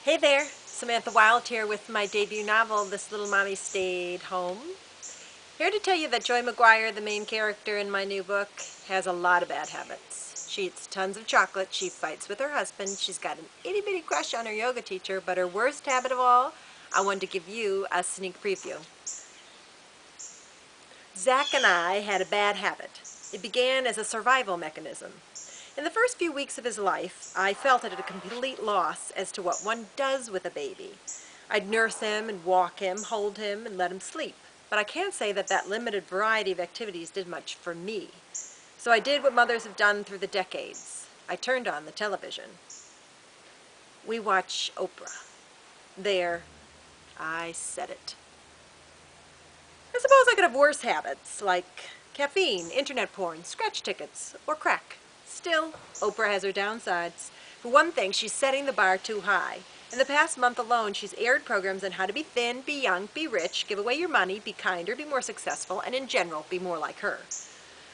Hey there, Samantha Wilde here with my debut novel, This Little Mommy Stayed Home. Here to tell you that Joy McGuire, the main character in my new book, has a lot of bad habits. She eats tons of chocolate, she fights with her husband, she's got an itty-bitty crush on her yoga teacher, but her worst habit of all, I wanted to give you a sneak preview. Zach and I had a bad habit. It began as a survival mechanism. In the first few weeks of his life, I felt at a complete loss as to what one does with a baby. I'd nurse him and walk him, hold him, and let him sleep. But I can't say that that limited variety of activities did much for me. So I did what mothers have done through the decades. I turned on the television. We watch Oprah. There, I said it. I suppose I could have worse habits, like caffeine, internet porn, scratch tickets, or crack. Still, Oprah has her downsides. For one thing, she's setting the bar too high. In the past month alone, she's aired programs on how to be thin, be young, be rich, give away your money, be kinder, be more successful, and in general, be more like her.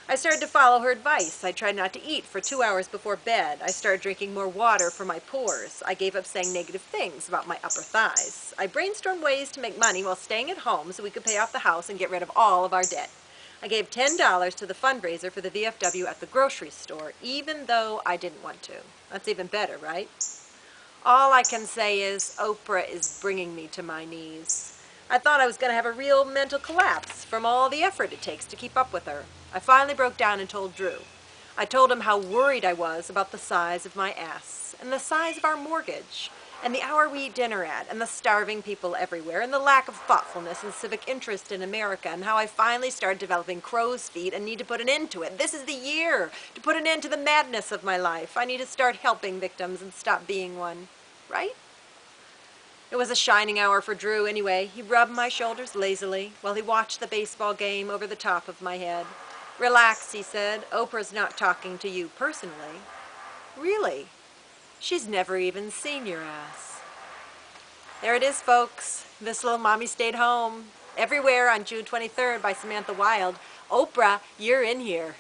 I started to follow her advice. I tried not to eat for 2 hours before bed. I started drinking more water for my pores. I gave up saying negative things about my upper thighs. I brainstormed ways to make money while staying at home so we could pay off the house and get rid of all of our debt. I gave $10 to the fundraiser for the VFW at the grocery store, even though I didn't want to. That's even better, right? All I can say is Oprah is bringing me to my knees. I thought I was going to have a real mental collapse from all the effort it takes to keep up with her. I finally broke down and told Drew. I told him how worried I was about the size of my ass, and the size of our mortgage, and the hour we eat dinner at, and the starving people everywhere, and the lack of thoughtfulness and civic interest in America, and how I finally started developing crow's feet and need to put an end to it. This is the year to put an end to the madness of my life. I need to start helping victims and stop being one, right? It was a shining hour for Drew anyway. He rubbed my shoulders lazily while he watched the baseball game over the top of my head. Relax, he said. Oprah's not talking to you personally. Really? She's never even seen your ass. There it is, folks. This Little Mommy Stayed Home. Everywhere on June 23rd by Samantha Wilde. Oprah, you're in here.